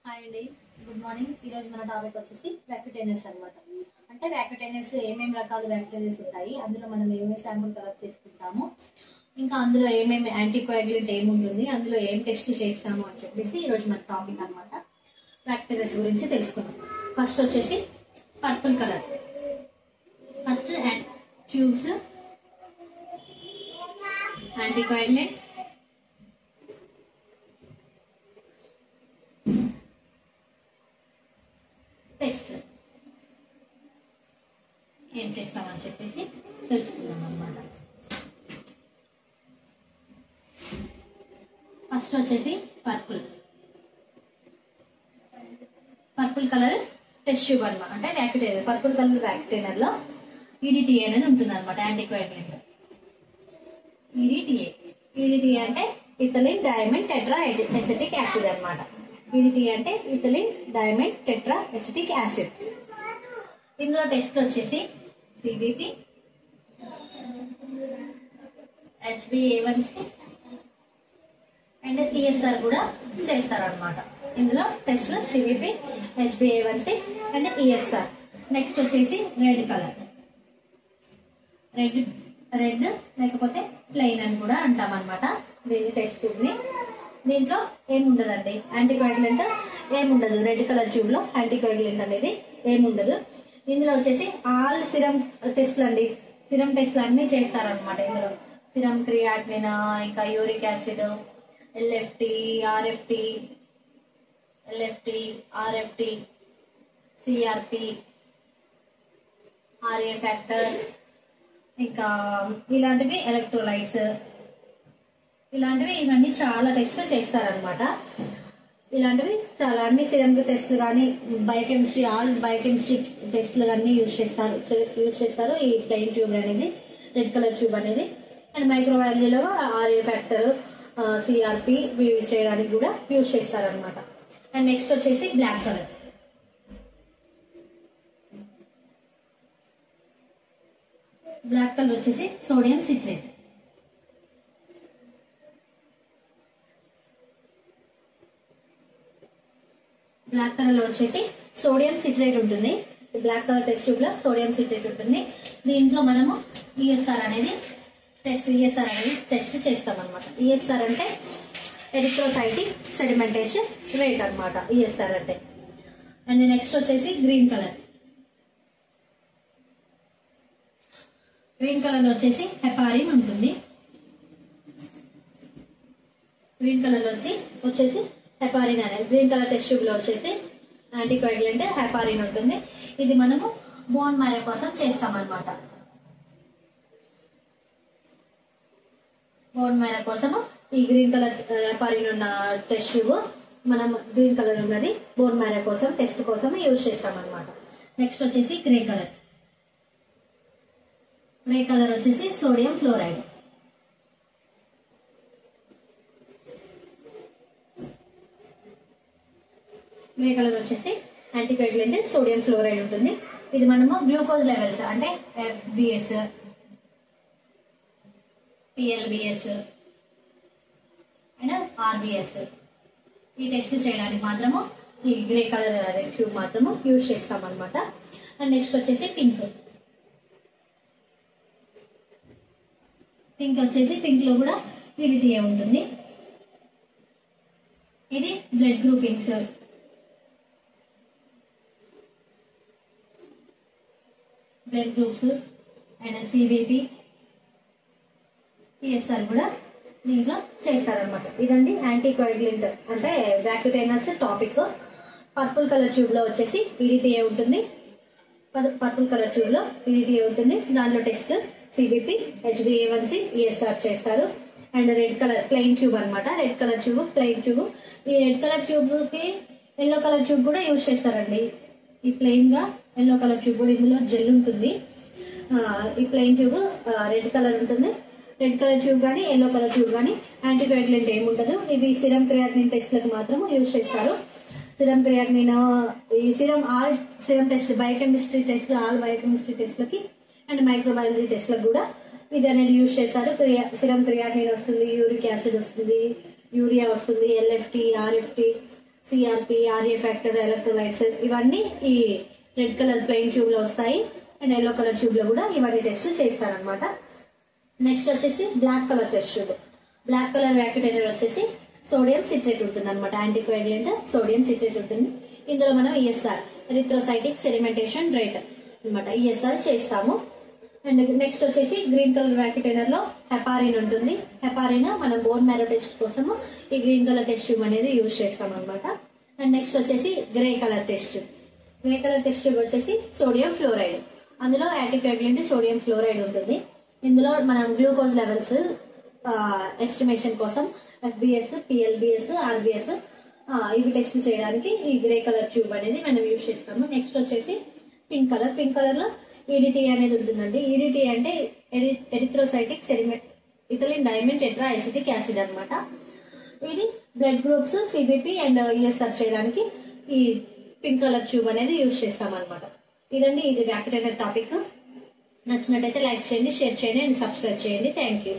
Hi అండి, good morning. ఈరోజు మన టాపిక్ వచ్చేసి వ్యాక్యూటైనర్స్ అనమాట. అంటే వ్యాక్యూటైనర్స్ ఏమేమి రకాల వ్యాక్యూటైనర్స్ ఉంటాయి, అందులో మనం ఏమేమి శాంపుల్ కలెక్ట్ చేసుకుంటాము, ఇంకా అందులో ఏమేమి యాంటీకోయాగ్యులెంట్ ఏముంటుంది, అందులో ఏం టెస్ట్ చేస్తాము అని చెప్పేసి ఈరోజు మన టాపిక్ అనమాట. వ్యాక్యూటైనర్స్ గురించి తెలుసుకుందాం. ఫస్ట్ వచ్చేసి purple colour. First tubes, anticoagulant, test ఏం చేస్తామని చెప్పేసి తెలుసుకుందాం అన్నమాట. ఫస్ట్ వచ్చేసి పర్పుల్ కలర్ టెస్ట్ ట్యూబ్ అనమాట. అంటే వ్యాక్యూటైనర్, పర్పుల్ కలర్ వ్యాక్యూటైనర్ లో ఈడిటిఏ అనేది ఉంటుంది అనమాట. యాంటీకోయాగ్యులెంట్ ఈడిటిఏ అంటే ethylene diamond tetra acetic acid అనమాట. ఈడిటిఏ అంటే ethylene diamond tetra acetic acid. ఇందులో టెస్ట్ వచ్చేసి సిబిపి, HbA1c అండ్ ఈఎస్ఆర్ కూడా చేస్తారనమాట. ఇందులో test CBP, HbA1c and ESR. Next వచ్చేసి రెడ్ కలర్, రెడ్ లేకపోతే ప్లెయిన్ అని కూడా అంటాం అనమాట. దీని టెస్ట్ ని దీంట్లో ఏముండదండి, యాంటీకోయాగ్యులెంట్ ఏముండదు. రెడ్ కలర్ ట్యూబ్ లో యాంటీకోయాగ్యులెంట్ అనేది ఏముండదు. ఇందులో వచ్చేసి ఆల్ సిరం టెస్ట్లు అండి, సిరం టెస్ట్లు అన్ని చేస్తారనమాట. ఇందులో సిరం క్రియాటినిన్, ఇంకా uric acid, LFT, RFT, CRP, RA factor, ఇంకా ఇలాంటివి ఎలక్ట్రోలైట్స్, ఇలాంటివి ఇవన్నీ చాలా టెస్ట్లు చేస్తారనమాట. ఇలాంటివి చాలా అన్ని సిరం టెస్ట్లు కానీ బయోకెమిస్ట్రీ, ఆల్ బయోకెమిస్ట్రీ టెస్ట్లు అన్ని యూజ్ చేస్తారు ఈ ప్లెయిన్ ట్యూబ్ అనేది, రెడ్ కలర్ ట్యూబ్ అనేది. అండ్ మైక్రోబయాలజీలో ఆర్ఏ ఫ్యాక్టర్, సిఆర్పి చేయడానికి కూడా యూజ్ చేస్తారనమాట. అండ్ నెక్స్ట్ వచ్చేసి బ్లాక్ కలర్. బ్లాక్ కలర్ వచ్చేసి సోడియం సిట్రేట్. బ్లాక్ కలర్ లో వచ్చేసి సోడియం సిట్రేట్ ఉంటుంది. బ్లాక్ కలర్ టెస్ట్ ట్యూబ్ లో సోడియం సిట్రేట్ ఉంటుంది. దీంట్లో మనము ఈఎస్ఆర్ అనేది టెస్ట్ చేస్తాం అనమాట. ఈఎస్ఆర్ అంటే ఎరిథ్రోసైటిక్ సెడిమెంటేషన్ రేట్ అనమాట, ఈఎస్ఆర్ అంటే. అండ్ నెక్స్ట్ వచ్చేసి గ్రీన్ కలర్. గ్రీన్ కలర్ లో వచ్చేసి హెపారిన్ ఉంటుంది. గ్రీన్ కలర్ లో వచ్చేసి హెపారిన్ అనేది గ్రీన్ కలర్ టెస్ట్ ట్యూబ్ లో వచ్చేసి యాంటీకోయాగ్యులెంట్ హెపారిన్ ఉంటుంది. ఇది మనము బోన్ మ్యారో కోసం చేస్తాం అనమాట. బోన్ మ్యారో కోసము ఈ గ్రీన్ కలర్ హెపారిన్ ఉన్న టెస్ట్ ట్యూబ్ మనం గ్రీన్ కలర్ ఉన్నది బోన్ మ్యారో కోసం టెస్ట్ కోసం యూజ్ చేస్తాం అనమాట. నెక్స్ట్ వచ్చేసి గ్రే కలర్. గ్రే కలర్ వచ్చేసి సోడియం ఫ్లోరైడ్. గ్రే కలర్ వచ్చేసి యాంటీకోయాగ్యులెంట్ సోడియం ఫ్లోరైడ్ ఉంటుంది. ఇది మనము గ్లూకోజ్ లెవెల్స్ అంటే FBS, PLBS అండ్ RBS ఈ టెస్ట్ చేయడానికి మాత్రము ఈ గ్రే కలర్ ట్యూబ్ మాత్రము యూజ్ చేస్తాం అనమాట. అండ్ నెక్స్ట్ వచ్చేసి పింక్ వచ్చేసి పింక్ లో కూడా ఈడిటిఏ ఉంటుంది. ఇది blood groupings, blood groups and CBP, ESR కూడా దీంట్లో చేస్తారనమాట. ఇదండి యాంటీకోయాగ్యులెంట్ అంటే vacutainers topic. Purple colour tube లో వచ్చేసి ఈడిటిఏ ఉంటుంది. పర్పుల్ కలర్ ట్యూబ్ లో ఈడిటిఏ ఉంటుంది. దాంట్లో టెస్ట్ సిబిపి, HbA1c, ఈఎస్ఆర్ చేస్తారు. And red colour plain tube అనమాట. Red colour tube plain tube. ఈ రెడ్ కలర్ ట్యూబ్ కి ఎల్లో కలర్ ట్యూబ్ కూడా యూజ్ చేస్తారండి. ఈ ప్లెయిన్ గా ఎల్లో కలర్ ట్యూబ్ కూడా ఇందులో జెల్ ఉంటుంది. ఈ ప్లెయిన్ ట్యూబ్ రెడ్ కలర్ ఉంటుంది. రెడ్ కలర్ ట్యూబ్ కానీ ఎల్లో కలర్ ట్యూబ్ కానీ యాంటీకోయాగ్యులెంట్ ఏముండదు. ఇవి సిరం క్రియాటినిన్ టెస్ట్లకు మాత్రం యూజ్ చేస్తారు. సిరం క్రియాటినిన్, ఈ all serum test, biochemistry test, all biochemistry టెస్ట్లకి అండ్ మైక్రోబయాలజీ టెస్ట్లకు కూడా ఇది అనేది యూజ్ చేస్తారు. సిరం క్రియాటినిన్ వస్తుంది, యూరిక్ యాసిడ్ వస్తుంది, యూరియా వస్తుంది, LFT, RFT, CRP, RA factor, electrolytes ఇవన్నీ ఈ రెడ్ కలర్ ప్లెయిన్ ట్యూబ్ లో వస్తాయి. అండ్ ఎల్లో కలర్ ట్యూబ్ లో కూడా ఇవన్నీ టెస్ట్ చేస్తారనమాట. నెక్స్ట్ వచ్చేసి black colour test tube. Black colour vacutainer వచ్చేసి సోడియం సిట్రేట్ ఉంటుంది అనమాట. యాంటీకోయాగులెంట్ సోడియం సిట్రేట్ ఉంటుంది. ఇందులో మనం ఈఎస్ఆర్, ఎరిథ్రోసైటిక్ సెడిమెంటేషన్ రేట్ అనమాట, ఈఎస్ఆర్ చేస్తాము. అండ్ నెక్స్ట్ వచ్చేసి గ్రీన్ కలర్ వ్యాక్యుటేటర్ లో హెపారిన్ ఉంటుంది. హెపారిన్ మనం బోన్ మ్యారో టెస్ట్ కోసము ఈ గ్రీన్ కలర్ టెస్ట్ ట్యూబ్ అనేది యూజ్ చేస్తాం అనమాట. అండ్ నెక్స్ట్ వచ్చేసి grey colour test tube. Grey colour test tube వచ్చేసి సోడియం ఫ్లోరైడ్. అందులో యాంటీకోయాగులెంట్ సోడియం ఫ్లోరైడ్ ఉంటుంది. ఇందులో మనం గ్లూకోజ్ లెవెల్స్ ఎస్టిమేషన్ కోసం ఎఫ్బిఎస్, పిఎల్బిఎస్, ఆర్బిఎస్ ఇవి టెస్ట్ చేయడానికి ఈ గ్రే కలర్ ట్యూబ్ అనేది మనం యూజ్ చేస్తాము. నెక్స్ట్ వచ్చేసి పింక్ కలర్. పింక్ కలర్ లో ఈడిటీ అనేది ఉంటుందండి. ఈడిటీ అంటే erythrocytic sediment ethylene diamine tetra acetic acid అనమాట. ఇది blood groups, CBP and ESR చేయడానికి ఈ పింక్ కలర్ ట్యూబ్ అనేది యూజ్ చేస్తాం అనమాట. ఇదండి ఇది వ్యాక్యుటేటర్ టాపిక్. నచ్చినట్టయితే లైక్ చేయండి, షేర్ చేయండి అండ్ సబ్స్క్రైబ్ చేయండి. Thank you.